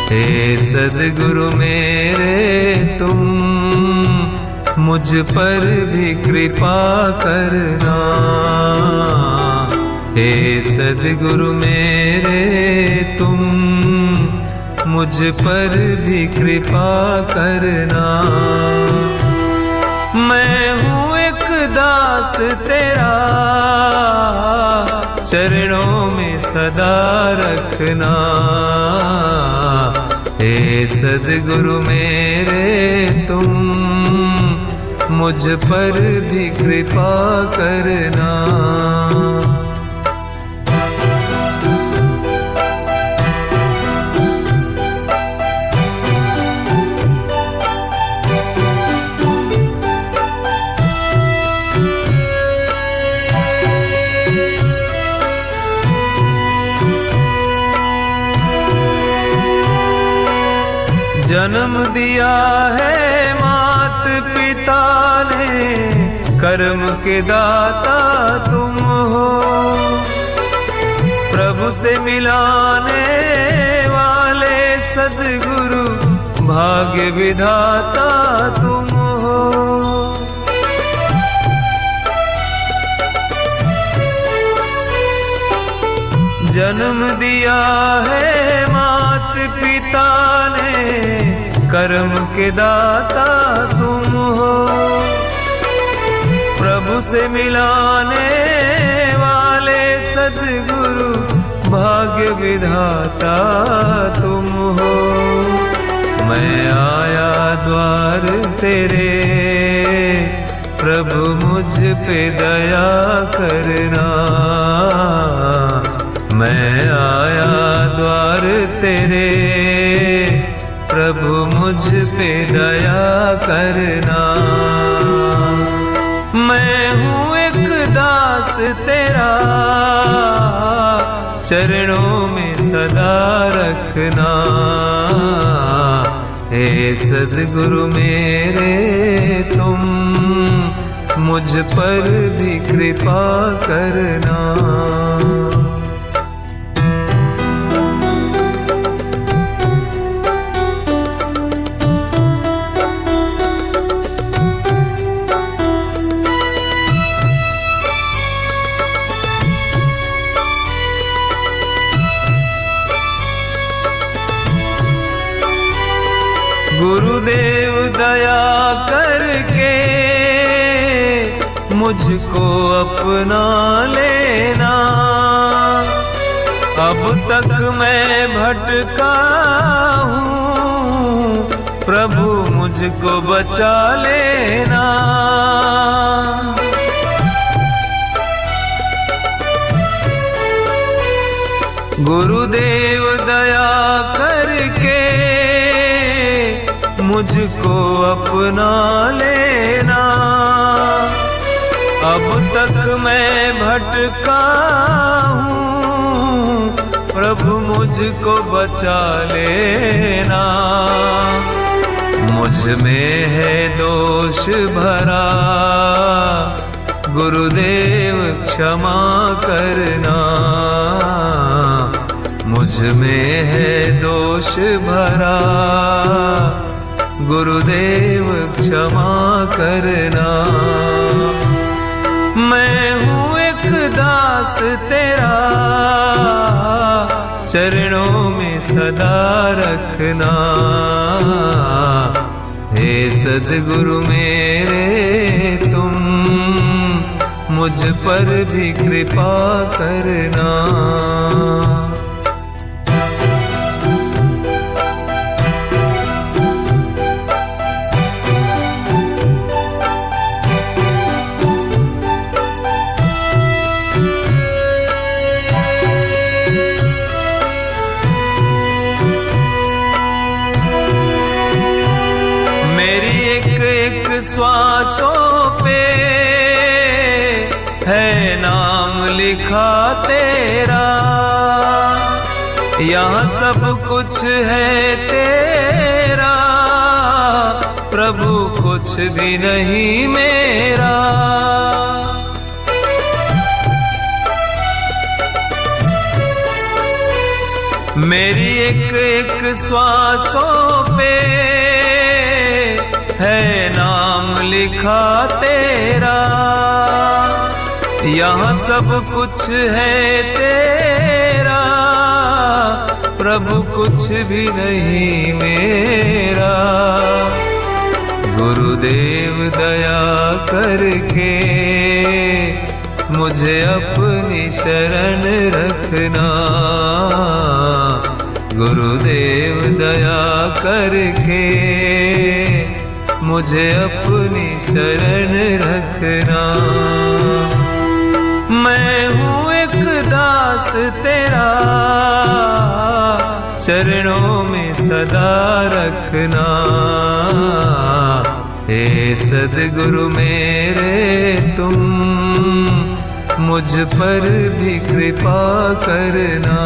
हे सद्गुरु मेरे तुम मुझ पर भी कृपा करना। हे सद्गुरु मेरे तुम मुझ पर भी कृपा करना। मैं हूँ एक दास तेरा, चरणों में सदा रखना। हे सद्गुरु मेरे तुम मुझ पर भी कृपा करना। जन्म दिया है मात पिता ने, कर्म के दाता तुम हो। प्रभु से मिलाने वाले सद्गुरु भाग्य विधाता तुम हो। जन्म दिया है मात पिता ने, कर्म के दाता तुम हो। प्रभु से मिलाने वाले सद्गुरु भाग्य विधाता तुम हो। मैं आया द्वार तेरे, प्रभु मुझ पे दया करना। मैं आया द्वार तेरे, प्रभु मुझ पे दया करना। मैं हूँ एक दास तेरा, चरणों में सदा रखना। हे सद्गुरु मेरे तुम मुझ पर भी कृपा करना। गुरुदेव दया करके मुझको अपना लेना। अब तक मैं भटका हूँ, प्रभु मुझको बचा लेना। गुरुदेव दया करके मुझको अपना लेना। अब तक मैं भटका हूँ, प्रभु मुझको बचा लेना। मुझ में है दोष भरा, गुरुदेव क्षमा करना। मुझ में है दोष भरा, गुरुदेव क्षमा करना। मैं हूँ एक दास तेरा, चरणों में सदा रखना। हे सद्गुरु मेरे तुम मुझ पर भी कृपा करना। श्वासों पे है नाम लिखा तेरा, यहाँ सब कुछ है तेरा, प्रभु कुछ भी नहीं मेरा। मेरी एक एक श्वासों पे है नाम लिखा तेरा, यहाँ सब कुछ है तेरा, प्रभु कुछ भी नहीं मेरा। गुरुदेव दया करके मुझे अपनी शरण रखना, गुरुदेव दया करके मुझे अपनी शरण रखना। मैं हूँ एक दास तेरा, चरणों में सदा रखना। हे सद्गुरु मेरे तुम मुझ पर भी कृपा करना।